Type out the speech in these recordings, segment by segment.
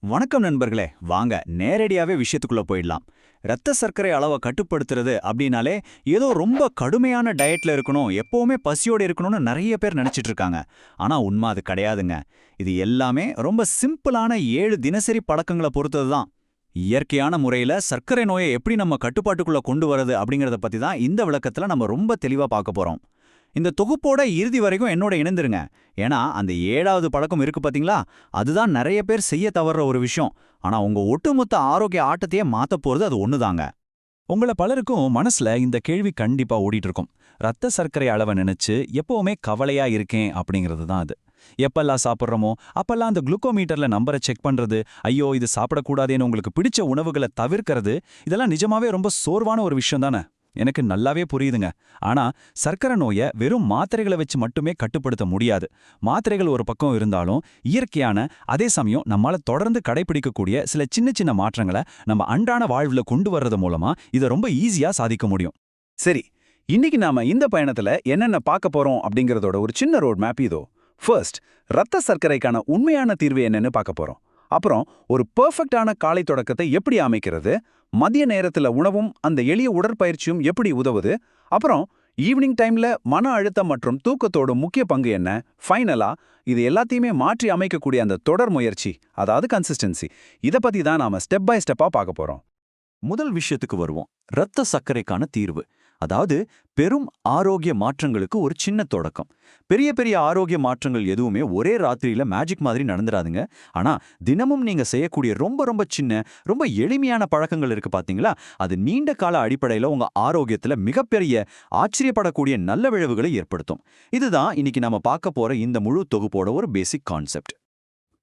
வணக்கம் நண்பர்களே, வாங்க நேரடியாவே விஷயத்துக்குள்ள போயிடலாம். இரத்த சர்க்கரை அளவை கட்டுப்படுத்துறது அப்படின்னாலே ஏதோ ரொம்ப கடுமையான டயட்ல இருக்கணும், எப்பவுமே பசியோட இருக்கணும்னு நிறைய பேர் நினைச்சிட்டு இருக்காங்க. ஆனா உண்மை அது கிடையாதுங்க. இது எல்லாமே ரொம்ப சிம்பிளான 7 தினசரி பழக்கங்களை பொறுத்தது தான். இயற்கையான முறையில சர்க்கரை நோயை எப்படி நம்ம கட்டுப்பாட்டுக்குள்ள கொண்டு வரது அப்படிங்கறத பத்தி தான் இந்த விளக்கத்துல நம்ம ரொம்ப தெளிவா பார்க்க போறோம். இந்த தொகுப்போட இறுதி வரைக்கும் என்னோட இணைந்துருங்க. ஏன்னா அந்த 7வது பழக்கம் இருக்கு பாத்தீங்களா, அதுதான் நிறைய பேர் செய்ய தவறுற ஒரு விஷயம். ஆனா உங்க ஒட்டுமொத்த ஆரோக்கிய ஆட்டத்தையே மாத்த போறது அது ஒண்ணுதாங்க. உங்கள பலருக்கும் மனசுல இந்த கேள்வி கண்டிப்பா ஓடிட்டு இருக்கும். ரத்த சர்க்கரை அளவை நினைச்சு எப்பவுமே கவலையா இருக்கேன் அப்படிங்கிறது தான் அது. எப்பெல்லாம் சாப்பிட்றோமோ அப்பெல்லாம் அந்த குளுக்கோமீட்டர்ல நம்பரை செக் பண்றது, ஐயோ இது சாப்பிடக்கூடாதேன்னு உங்களுக்கு பிடிச்ச உணவுகளை தவிர்க்கிறது, இதெல்லாம் நிஜமாவே ரொம்ப சோர்வான ஒரு விஷயம் தானே. எனக்கு நல்லாவே புரியுதுங்க. ஆனா சர்க்கரை நோயை வெறும் மாத்திரைகளை வச்சு மட்டுமே கட்டுப்படுத்த முடியாது. மாத்திரைகள் ஒரு பக்கம் இருந்தாலும் இயற்கையான, அதே சமயம் நம்மால தொடர்ந்து கடைபிடிக்கக்கூடிய சில சின்ன சின்ன மாற்றங்களை நம்ம அன்றாட வாழ்வுல கொண்டு வர்றது மூலமா இதை ரொம்ப ஈஸியா சாதிக்க முடியும். சரி, இன்னைக்கு நாம இந்த பயணத்துல என்னென்ன பார்க்க போறோம் அப்படிங்கறதோட ஒரு சின்ன ரோட் மேப் இதோ. ஃபர்ஸ்ட், ரத்த சர்க்கரைக்கான உண்மையான தீர்வு என்னன்னு பார்க்க போறோம். அப்புறம் ஒரு பெர்ஃபெக்டான காலை தொடக்கத்தை எப்படி அமைக்கிறது, மதிய நேரத்துல உணவும் அந்த எளிய உடற்பயிற்சியும் எப்படி உதவுது, அப்புறம் ஈவினிங் டைம்ல மன அழுத்தம் மற்றும் தூக்கத்தோட முக்கிய பங்கு என்ன, ஃபைனலா இது எல்லாத்தையுமே மாற்றி அமைக்கக்கூடிய அந்த தொடர் முயற்சி, அதாவது கன்சிஸ்டன்சி, இதை பத்தி தான் நாம ஸ்டெப் பை ஸ்டெப்பா பார்க்க போறோம். முதல் விஷயத்துக்கு வருவோம். இரத்த சர்க்கரைக்கான தீர்வு, அதாவது பெரும் ஆரோக்கிய மாற்றங்களுக்கு ஒரு சின்ன தொடக்கம். பெரிய பெரிய ஆரோக்கிய மாற்றங்கள் எதுவுமே ஒரே ராத்திரியில மேஜிக் மாதிரி நடந்துராதுங்க. ஆனா தினமும் நீங்க செய்யக்கூடிய ரொம்ப ரொம்ப சின்ன, ரொம்ப எளிமையான பழக்கங்கள் இருக்கு பாத்தீங்களா, அது நீண்ட கால அடிப்படையில உங்க ஆரோக்கியத்துல மிகப்பெரிய, ஆச்சரியப்படக்கூடிய நல்ல விளைவுகளை ஏற்படுத்தும். இதுதான் இன்னைக்கு நம்ம பார்க்க போற இந்த முழு தொகுப்போட ஒரு பேசிக் கான்செப்ட்.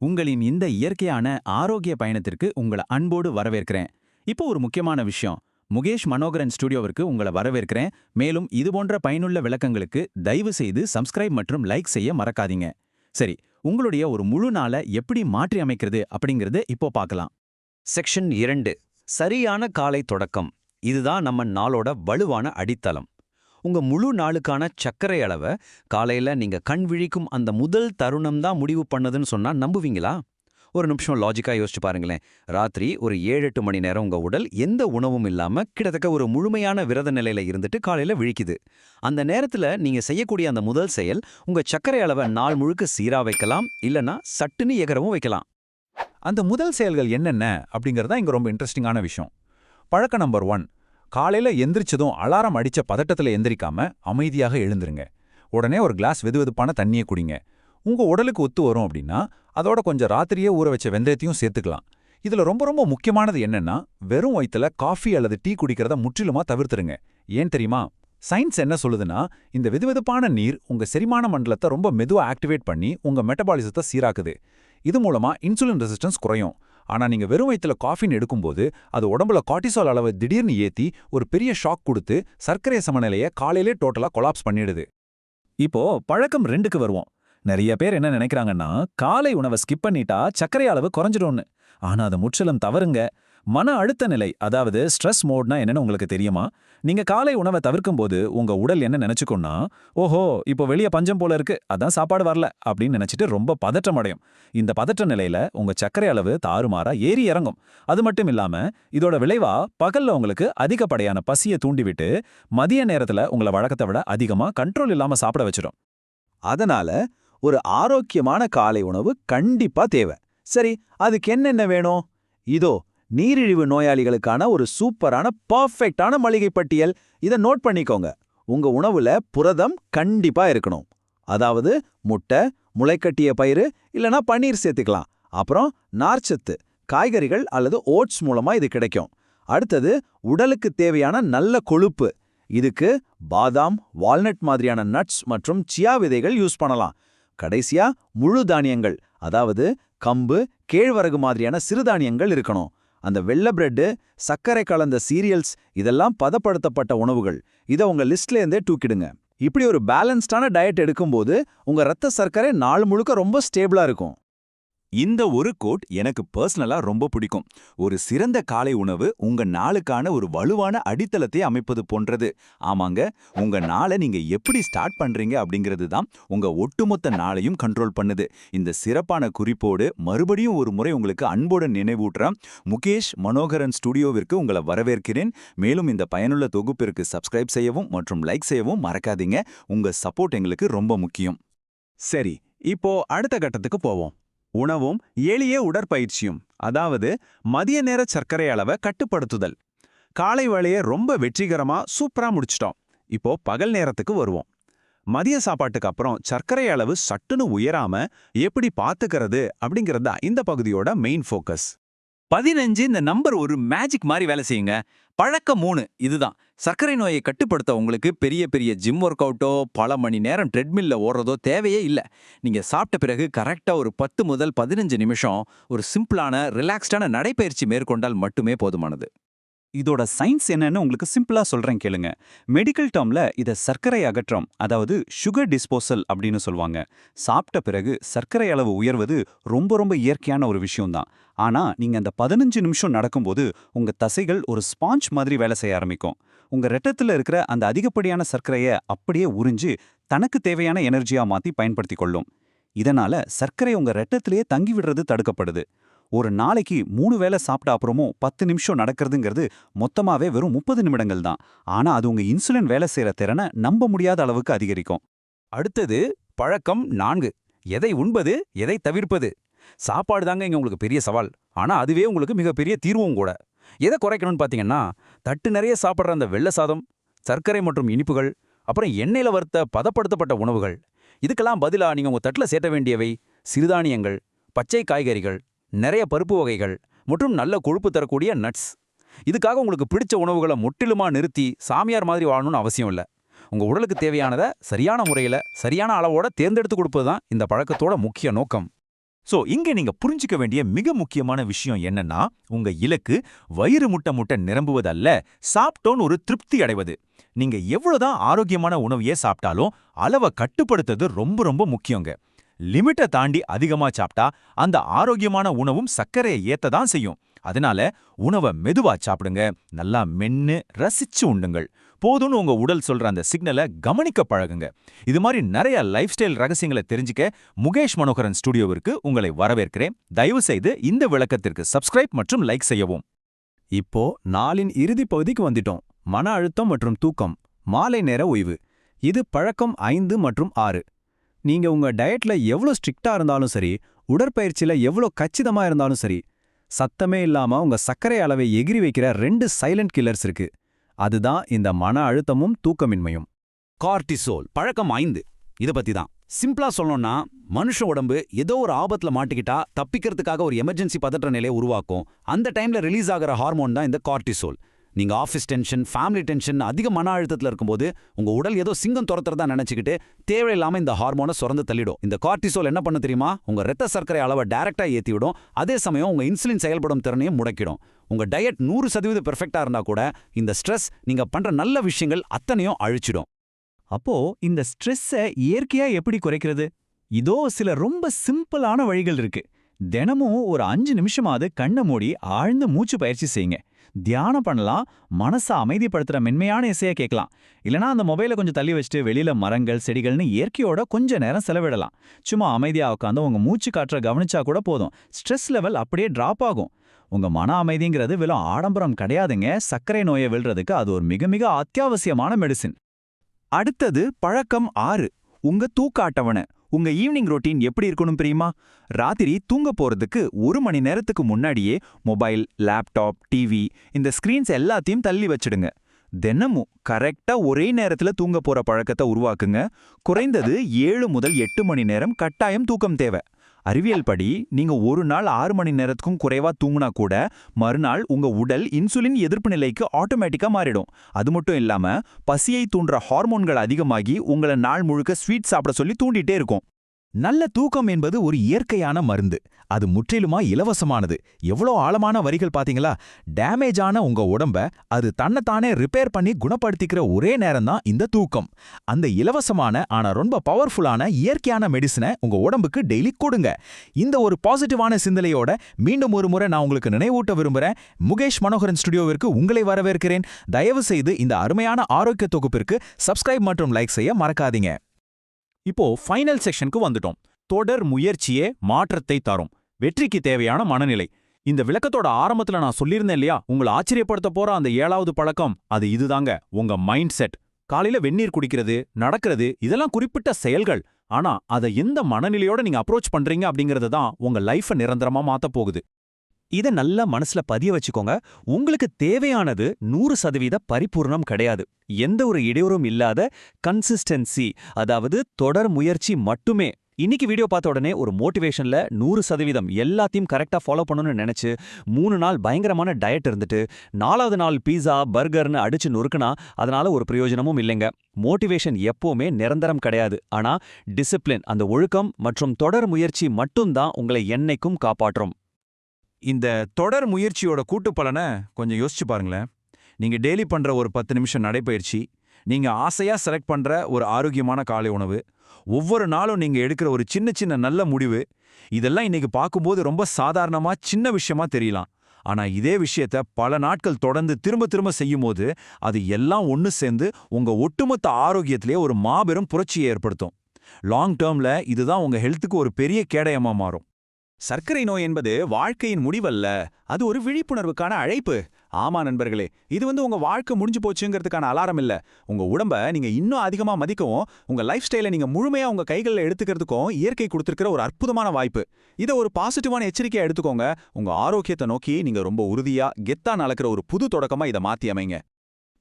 உங்களின் இந்த இயற்கையான ஆரோக்கிய பயணத்திற்கு உங்களை அன்போடு வரவேற்கிறேன். இப்போ ஒரு முக்கியமான விஷயம், முகேஷ் மனோகரன் ஸ்டுடியோவிற்கு உங்களை வரவேற்கிறேன். மேலும் இதுபோன்ற பயனுள்ள விளக்கங்களுக்கு தயவு செய்து சப்ஸ்கிரைப் மற்றும் லைக் செய்ய மறக்காதீங்க. சரி, உங்களுடைய ஒரு முழு நாளை எப்படி மாற்றி அமைக்கிறது அப்படிங்கறது இப்போ பார்க்கலாம். செக்ஷன் 2, சரியான காலை தொடக்கம். இதுதான் நம்ம நாளோட வலுவான அடித்தளம். உங்க முழு நாளுக்கான சர்க்கரை அளவை காலையில நீங்க கண் விழிக்கும் அந்த முதல் தருணம் தான் முடிவு பண்ணதுன்னு சொன்னா நம்புவீங்களா? ஒரு நிமிஷம் லாஜிக்கா யோசிச்சு பாருங்களேன். ராத்திரி ஒரு 7-8 மணி நேரம் உங்க உடல் எந்த உணவும் இல்லாம கிட்டத்தட்ட ஒரு முழுமையான விரத நிலையில இருந்துட்டு காலையில விழிக்குது. அந்த நேரத்துல நீங்க செய்யக்கூடிய அந்த முதல் செயல் உங்க சர்க்கரை அளவை நாள் முழுக்க சீரா வைக்கலாம், இல்லனா சட்டுன்னு எகரவும் வைக்கலாம். அந்த முதல் செயல்கள் என்னென்ன அப்படிங்கறதா இங்க ரொம்ப இன்ட்ரெஸ்டிங்கான விஷயம். பழக்கம் நம்பர் 1, காலையில எந்திரிச்சதும் அலாரம் அடிச்ச பதட்டத்துல எந்திரிக்காம அமைதியாக எழுந்துருங்க. உடனே ஒரு கிளாஸ் வெதுவெதுப்பான தண்ணியை குடிங்க. உங்க உடலுக்கு ஒத்து வரும் அப்படின்னா அதோட கொஞ்சம் ராத்திரியே ஊற வச்ச வெந்தயத்தையும் சேர்த்துக்கலாம். இதுல ரொம்ப ரொம்ப முக்கியமானது என்னன்னா, வெறும் வயித்துல காஃபி அல்லது டீ குடிக்கிறத முற்றிலுமா தவிர்த்துருங்க. ஏன் தெரியுமா? சயின்ஸ் என்ன சொல்லுதுன்னா, இந்த வெதுவெதுப்பான நீர் உங்க செரிமான மண்டலத்தை ரொம்ப மெதுவா ஆக்டிவேட் பண்ணி உங்க மெட்டபாலிசத்தை சீராக்குது. இது மூலமா இன்சுலின் ரெசிஸ்டன்ஸ் குறையும். ஆனா நீங்க வெறும் வயித்துல காஃபின் எடுக்கும்போது அது உடம்புல கார்டிசால் அளவை திடீர்னு ஏத்தி ஒரு பெரிய ஷாக் கொடுத்து சர்க்கரை சமநிலையை காலையிலே டோட்டலா கொலாப்ஸ் பண்ணிடுது. இப்போ பழக்கம் 2க்கு வருவோம். நிறைய பேர் என்ன நினைக்கிறாங்கன்னா, காலை உணவை ஸ்கிப் பண்ணிட்டா சர்க்கரை அளவு குறைஞ்சிடும்னு. ஆனா அது முற்றிலும் தவறுங்க. மன அழுத்த நிலை, அதாவது ஸ்ட்ரெஸ் மோட்னா என்னன்னு உங்களுக்கு தெரியுமா? நீங்க காலை உணவை தவிர்க்கும் போது உங்க உடல் என்ன நினைச்சுக்கும்னா, ஓஹோ இப்போ வெளியே பஞ்சம் போல இருக்கு, அதான் சாப்பாடு வரல அப்படின்னு நினைச்சிட்டு ரொம்ப பதற்றம் அடையும். இந்த பதற்ற நிலையில உங்க சர்க்கரை அளவு தாறுமாறா ஏறி இறங்கும். அது மட்டும் இல்லாம இதோட விளைவா பகல்ல உங்களுக்கு அதிகப்படியான பசியை தூண்டிவிட்டு மதிய நேரத்துல உங்களை வழக்கத்தை விட அதிகமா கண்ட்ரோல் இல்லாம சாப்பிட வச்சிடும். அதனால ஒரு ஆரோக்கியமான காலை உணவு கண்டிப்பா தேவை. சரி, அதுக்கு என்னென்ன வேணும்? இதோ நீரிழிவு நோயாளிகளுக்கான ஒரு சூப்பரான பர்ஃபெக்டான மளிகை பட்டியல். இதை நோட் பண்ணிக்கோங்க. உங்க உணவுல புரதம் கண்டிப்பா இருக்கணும். அதாவது முட்டை, முளைக்கட்டிய பயிறு இல்லனா பன்னீர் சேர்த்துக்கலாம். அப்புறம் நார்ச்சத்து, காய்கறிகள் அல்லது ஓட்ஸ் மூலமா இது கிடைக்கும். அடுத்தது உடலுக்கு தேவையான நல்ல கொழுப்பு. இதுக்கு பாதாம், வால்நட் மாதிரியான நட்ஸ் மற்றும் சியா விதைகள் யூஸ் பண்ணலாம். கடைசியா முழு தானியங்கள், அதாவது கம்பு, கேழ்வரகு மாதிரியான சிறுதானியங்கள் இருக்கணும். அந்த வெள்ளை பிரெட்டு, சர்க்கரை கலந்த சீரியல்ஸ், இதெல்லாம் பதப்படுத்தப்பட்ட உணவுகள். இதை உங்க லிஸ்ட்ல இருந்தே தூக்கிடுங்க. இப்படி ஒரு பேலன்ஸ்டான டயட் எடுக்கும்போது உங்க ரத்த சர்க்கரை நாள் முழுக்க ரொம்ப ஸ்டேபிளா இருக்கும். இந்த ஒரு கோட் எனக்கு பர்சனலா ரொம்ப பிடிக்கும். ஒரு சிறந்த காலை உணவு உங்க நாளுக்கான ஒரு வலுவான அடித்தளத்தை அமைப்பது போன்றது. ஆமாங்க, உங்க நாளை நீங்க எப்படி ஸ்டார்ட் பண்றீங்க அப்படிங்கிறது தான் உங்க ஒட்டுமொத்த நாளையும் கண்ட்ரோல் பண்ணுது. இந்த சிறப்பான குறிப்போடு மறுபடியும் ஒரு முறை உங்களுக்கு அன்போடு நினைவூட்டுறேன். முகேஷ் மனோகரன் ஸ்டுடியோவிற்கு உங்களை வரவேற்கிறேன். மேலும் இந்த பயனுள்ள தொகுப்பிற்கு சப்ஸ்கிரைப் செய்யவும் மற்றும் லைக் செய்யவும் மறக்காதீங்க. உங்க சப்போர்ட் எங்களுக்கு ரொம்ப முக்கியம். சரி, இப்போ அடுத்த கட்டத்துக்கு போவோம். உணவும் எளிய உடற்பயிற்சியும், அதாவது மதிய நேர சர்க்கரை அளவை கட்டுப்படுத்துதல். காலை வேளையை ரொம்ப வெற்றிகரமா சூப்பரா முடிச்சிட்டோம். இப்போ பகல் நேரத்துக்கு வருவோம். மதிய சாப்பாட்டுக்கு அப்புறம் சர்க்கரை அளவு சட்டுன்னு உயராம எப்படி பாத்துக்கிறது அப்படிங்கிறது தான் இந்த பகுதியோட மெயின் ஃபோக்கஸ். 15 இந்த நம்பர் ஒரு மேஜிக் மாதிரி வேலை செய்யுங்க. பழக்கம் 3 இதுதான். சர்க்கரை நோயை கட்டுப்படுத்த உங்களுக்கு பெரிய பெரிய ஜிம் ஒர்க் அவுட்டோ பல மணி நேரம் ட்ரெட்மில்ல ஓடுறதோ தேவையே இல்லை. நீங்க சாப்பிட்ட பிறகு கரெக்டா ஒரு 10 முதல் 15 நிமிஷம் ஒரு சிம்பிளான ரிலாக்ஸ்டான நடைப்பயிற்சி மேற்கொண்டால் மட்டுமே போதுமானது. இதோட சயின்ஸ் என்னன்னு உங்களுக்கு சிம்பிளா சொல்றேன் கேளுங்க. மெடிக்கல் டேர்ம்ல இத சர்க்கரை அகற்றம், அதாவது சுகர் டிஸ்போசல் அப்படின்னு சொல்லுவாங்க. சாப்பிட்ட பிறகு சர்க்கரை அளவு உயர்வது ரொம்ப ரொம்ப இயற்கையான ஒரு விஷயம்தான். ஆனா நீங்க அந்த 15 நிமிஷம் நடக்கும்போது உங்க தசைகள் ஒரு ஸ்பாஞ்ச் மாதிரி வேலை செய்ய ஆரம்பிக்கும். உங்க இரத்தத்துல இருக்கிற அந்த அதிகப்படியான சர்க்கரையை அப்படியே உறிஞ்சு தனக்கு தேவையான எனர்ஜியா மாத்தி பயன்படுத்திக் கொள்ளும். இதனால சர்க்கரை உங்க இரத்தத்திலேயே தங்கி விடுறது தடுக்கப்படுது. ஒரு நாளைக்கு 3 வேளை சாப்பிட்ட அப்புறமும் 10 நிமிஷம் நடக்கிறதுங்கிறது மொத்தமாவே வெறும் 30 நிமிடங்கள் தான். ஆனா அது உங்க இன்சுலின் வேலை செய்யற திறனை நம்ப முடியாத அளவுக்கு அதிகரிக்கும். அடுத்தது பழக்கம் 4. எதை உண்பது, எதை தவிர்ப்பது. சாப்பாடு தாங்க இங்க உங்களுக்கு பெரிய சவால். ஆனா அதுவே உங்களுக்கு மிகப்பெரிய தீர்வும் கூட. எதை குறைக்கணும்னு பாத்தீங்கன்னா, தட்டு நிறைய சாப்பிட்ற அந்த வெள்ளை சாதம், சர்க்கரை மற்றும் இனிப்புகள், அப்புறம் எண்ணெயில வறுத்த பதப்படுத்தப்பட்ட உணவுகள். இதுக்கெல்லாம் பதிலா நீங்க உங்க தட்டுல சேர்த்த வேண்டியவை சிறுதானியங்கள், பச்சை காய்கறிகள், நிறைய பருப்பு வகைகள் மற்றும் நல்ல கொழுப்பு தரக்கூடிய நட்ஸ். இதுக்காக உங்களுக்கு பிடிச்ச உணவுகளை முற்றிலுமா நிறுத்தி சாமியார் மாதிரி வாழணும்னு அவசியம் இல்லை. உங்க உடலுக்கு தேவையானதை சரியான முறையில சரியான அளவோட தேர்ந்தெடுத்து கொடுப்பது தான் இந்த பழக்கத்தோட முக்கிய நோக்கம். சோ இங்க நீங்க புரிஞ்சுக்க வேண்டிய மிக முக்கியமான விஷயம் என்னன்னா, உங்க இலக்கு வயிறு முட்டை முட்டை நிரம்புவதல்ல, சாப்பிட்டோன்னு ஒரு திருப்தி அடைவது. நீங்க எவ்வளவுதான் ஆரோக்கியமான உணவையே சாப்பிட்டாலும் அளவை கட்டுப்படுத்துறது ரொம்ப ரொம்ப முக்கியங்க. லிமிட்டை தாண்டி அதிகமா சாப்பிட்டா அந்த ஆரோக்கியமான உணவும் சர்க்கரையை ஏத்ததான் செய்யும். அதனால உணவை மெதுவா சாப்பிடுங்க, நல்லா மென்னு ரசிச்சு உண்டுங்கள். போதும்னு உங்க உடல் சொல்ற அந்த சிக்னலை கவனிக்க பழகுங்க. இது மாதிரி நிறைய லைஃப் ஸ்டைல் ரகசியங்களை தெரிஞ்சுக்க முகேஷ் மனோகரன் ஸ்டுடியோவிற்கு உங்களை வரவேற்கிறேன். தயவு செய்து இந்த விளக்கத்திற்கு சப்ஸ்கிரைப் மற்றும் லைக் செய்யவும். இப்போ நாளின் இறுதி பகுதிக்கு வந்துட்டோம். மன அழுத்தம் மற்றும் தூக்கம், மாலை நேர ஓய்வு. இது பழக்கம் 5 மற்றும் 6. நீங்க உங்க டயட்ல எவ்வளோ ஸ்ட்ரிக்டா இருந்தாலும் சரி, உடற்பயிற்சியில எவ்வளோ கச்சிதமா இருந்தாலும் சரி, சத்தமே இல்லாம உங்க சர்க்கரை அளவை எகிரி வைக்கிற 2 சைலண்ட் கில்லர்ஸ் இருக்கு. அதுதான் இந்த மன அழுத்தமும் தூக்கமின்மையும். கார்டிசோல் பழக்கம் 5. இத பத்தி தான் சிம்பிளா சொல்லணும்னா, மனுஷ உடம்பு ஏதோ ஒரு ஆபத்துல மாட்டிக்கிட்டா தப்பிக்கிறதுக்காக ஒரு எமர்ஜென்சி பதற்ற நிலையை உருவாக்கும். அந்த டைம்ல ரிலீஸ் ஆகிற ஹார்மோன் தான் இந்த கார்டிசோல். நீங்க ஆஃபீஸ் டென்ஷன், ஃபேமிலி டென்ஷன், அதிக மன அழுத்தத்தில் இருக்கும்போது உங்க உடல் ஏதோ சிங்கம் துரத்துறதா நினைச்சுக்கிட்டு தேவையில்லாம இந்த ஹார்மோனை சுரந்து தள்ளிடும். இந்த கார்டிசோல் என்ன பண்ண தெரியுமா? உங்க இரத்த சர்க்கரை அளவை டைரக்டா ஏத்தி விடும். அதே சமயம் உங்க இன்சுலின் செயல்படும் திறனையும் முடக்கிடும். உங்க டயட் 100% பெர்ஃபெக்டா இருந்தா கூட இந்த ஸ்ட்ரெஸ் நீங்க பண்ற நல்ல விஷயங்கள் அத்தனையும் அழிச்சிடும். அப்போ இந்த ஸ்ட்ரெஸ்ஸை இயற்கையா எப்படி குறைக்கிறது? இதோ சில ரொம்ப சிம்பிளான வழிகள் இருக்கு. தினமும் ஒரு 5 நிமிஷமாவது கண்ணை மூடி ஆழ்ந்து மூச்சு பயிற்சி செய்யுங்க. தியானம் பண்ணலாம், மனசை அமைதிப்படுத்துற மென்மையான இசையை கேட்கலாம். இல்லனா அந்த மொபைலை கொஞ்சம் தள்ளி வச்சுட்டு வெளியில மரங்கள் செடிகள்னு இயற்கையோட கொஞ்ச நேரம் செலவிடலாம். சும்மா அமைதியா உட்காந்து உங்க மூச்சு காற்ற கவனிச்சா கூட போதும். ஸ்ட்ரெஸ் லெவல் அப்படியே டிராப் ஆகும். உங்க மன அமைதிங்கிறது வெறும் ஆடம்பரம் கிடையாதுங்க. சர்க்கரை நோயை வெல்றதுக்கு அது ஒரு மிக மிக அத்தியாவசியமான மெடிசின். அடுத்தது பழக்கம் 6. உங்க தூக்க அட்டவணை. உங்க ஈவினிங் ரொட்டீன் எப்படி இருக்கணும் தெரியுமா? ராத்திரி தூங்க போறதுக்கு 1 மணி நேரத்துக்கு முன்னாடியே மொபைல், லேப்டாப், டிவி இந்த ஸ்கிரீன்ஸ் எல்லாத்தையும் தள்ளி வச்சிடுங்க. தினமும் கரெக்டா ஒரே நேரத்துல தூங்க போற பழக்கத்தை உருவாக்குங்க. குறைந்தது 7 முதல் 8 மணி நேரம் கட்டாயம் தூக்கம் தேவை. அறிவியல் படி நீங்க ஒரு நாள் 6 மணி நேரத்துக்கும் குறைவா தூங்குனா கூட மறுநாள் உங்க உடல் இன்சுலின் எதிர்ப்பு நிலைக்கு ஆட்டோமேட்டிக்கா மாறிடும். அது மட்டும் இல்லாம பசியை தூண்டுற ஹார்மோன்கள் அதிகமாகி உங்களை நாள் முழுக்க ஸ்வீட் சாப்பிட சொல்லி தூண்டிட்டே இருக்கும். நல்ல தூக்கம் என்பது ஒரு இயற்கையான மருந்து. அது முற்றிலுமா இலவசமானது. எவ்வளோ ஆழமான வரிகள் பாத்தீங்களா? டேமேஜ் ஆன உங்க உடம்ப அது தன்னைத்தானே ரிப்பேர் பண்ணி குணப்படுத்திக்கிற ஒரே நேரம் தான் இந்த தூக்கம். அந்த இலவசமான ஆனா ரொம்ப பவர்ஃபுல்லான இயற்கையான மெடிசனை உங்க உடம்புக்கு டெய்லி கொடுங்க. இந்த ஒரு பாசிட்டிவான சிந்தனையோட மீண்டும் ஒரு முறை நான் உங்களுக்கு நினைவூட்ட விரும்புறேன். முகேஷ் மனோகரன் ஸ்டுடியோவிற்கு உங்களை வரவேற்கிறேன். தயவு செய்து இந்த அருமையான ஆரோக்கிய தொகுப்பிற்கு சப்ஸ்கிரைப் மற்றும் லைக் செய்ய மறக்காதீங்க. இப்போ ஃபைனல் செக்ஷனுக்கு வந்துட்டோம். தொடர் முயற்சியே மாற்றத்தை தரும். வெற்றிக்கு தேவையான மனநிலை. இந்த விளக்கத்தோட ஆரம்பத்துல நான் சொல்லியிருந்தேன் இல்லையா, உங்களை ஆச்சரியப்படுத்த போற அந்த 7வது பழக்கம் அது இதுதாங்க, உங்க மைண்ட் செட். காலையில வெந்நீர் குடிக்கிறது, நடக்கிறது, இதெல்லாம் குறிப்பிட்ட செயல்கள். ஆனா அதை எந்த மனநிலையோட நீங்க அப்ரோச் பண்றீங்க அப்படிங்கிறது தான் உங்க லைஃபை நிரந்தரமா மாத்தப் போகுது. இதை நல்லா மனசுல பதிய வச்சுக்கோங்க. உங்களுக்கு தேவையானது 100% பரிபூர்ணம் கிடையாது. எந்த ஒரு இடையூறும் இல்லாத கன்சிஸ்டன்சி, அதாவது தொடர் முயற்சி மட்டுமே. இன்னைக்கு வீடியோ பார்த்த உடனே ஒரு மோட்டிவேஷன்ல 100% எல்லாத்தையும் கரெக்டா ஃபாலோ பண்ணணும்னு நினைச்சு 3 நாள் பயங்கரமான டயட் இருந்துட்டு 4வது நாள் பீஸா பர்கர்னு அடிச்சு நொறுக்குனா அதனால ஒரு பிரயோஜனமும் இல்லைங்க. மோட்டிவேஷன் எப்பவுமே நிரந்தரம் கிடையாது. ஆனா டிசிப்ளின், அந்த ஒழுக்கம் மற்றும் தொடர் முயற்சி மட்டும்தான் உங்களை என்னைக்கும் காப்பாற்றும். இந்த தொடர் முயற்சியோட கூட்டு பலனை கொஞ்சம் யோசிச்சு பாருங்களேன். நீங்க டெய்லி பண்ற ஒரு 10 நிமிஷம் நடைப்பயிற்சி, நீங்க ஆசையா செலக்ட் பண்ற ஒரு ஆரோக்கியமான காலை உணவு, ஒவ்வொரு நாளும் நீங்க எடுக்கிற ஒரு சின்ன சின்ன நல்ல முடிவு, இதெல்லாம் இன்னைக்கு பார்க்கும்போது ரொம்ப சாதாரணமா சின்ன விஷயமா தெரியலாம். ஆனா இதே விஷயத்த பல நாட்கள் தொடர்ந்து திரும்ப திரும்ப செய்யும்போது அது எல்லாம் ஒன்னு சேர்ந்து உங்க ஒட்டுமொத்த ஆரோக்கியத்திலே ஒரு மாபெரும் புரட்சியை ஏற்படுத்தும். லாங் டேர்ம்ல இதுதான் உங்க ஹெல்த்துக்கு ஒரு பெரிய கேடயமா மாறும். சர்க்கரை நோய் என்பது வாழ்க்கையின் முடிவல்ல, அது ஒரு விழிப்புணர்வுக்கான அழைப்பு. ஆமா நண்பர்களே, இது உங்க வாழ்க்கை முடிஞ்சு போச்சுங்கிறதுக்கான அலாரம் இல்ல. உங்க உடம்ப நீங்க இன்னும் அதிகமா மதிக்கவும், உங்க லைஃப் ஸ்டைலை நீங்க முழுமையா உங்க கைகளில் எடுத்துக்கிறதுக்கும் இயற்கை கொடுத்திருக்கிற ஒரு அற்புதமான வாய்ப்பு. இதை ஒரு பாசிட்டிவான எச்சரிக்கையா எடுத்துக்கோங்க. உங்க ஆரோக்கியத்தை நோக்கி நீங்க ரொம்ப உறுதியா கெத்தா நடக்கிற ஒரு புது தொடக்கமா இதை மாத்தி அமைங்க.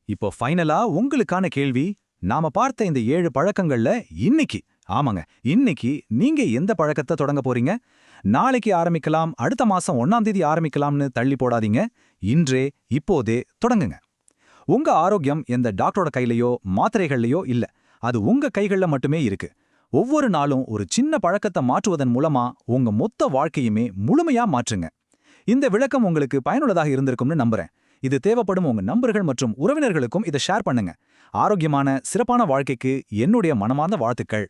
இப்போ ஃபைனலா உங்களுக்கான கேள்வி. நாம பார்த்த இந்த 7 பழக்கங்கள்ல இன்னைக்கு நீங்க எந்த பழக்கத்தை தொடங்க போறீங்க? நாளைக்கு ஆரம்பிக்கலாம், அடுத்த மாசம் 1ஆம் தேதி ஆரம்பிக்கலாம்னு தள்ளி போடாதீங்க. இப்போதே தொடங்குங்க. உங்க ஆரோக்கியம் எந்த டாக்டரோட கையிலையோ மாத்திரைகள்லையோ இல்ல, அது உங்க கைகள்ல மட்டுமே இருக்கு. ஒவ்வொரு நாளும் ஒரு சின்ன பழக்கத்தை மாற்றுவதன் மூலமா உங்க மொத்த வாழ்க்கையுமே முழுமையா மாற்றுங்க. இந்த விளக்கம் உங்களுக்கு பயனுள்ளதாக இருந்திருக்கும்னு நம்புறேன். இது தேவைப்படும் உங்க நண்பர்கள் மற்றும் உறவினர்களுக்கும் இதை ஷேர் பண்ணுங்க. ஆரோக்கியமான சிறப்பான வாழ்க்கைக்கு என்னுடைய மனமார்ந்த வாழ்த்துக்கள்.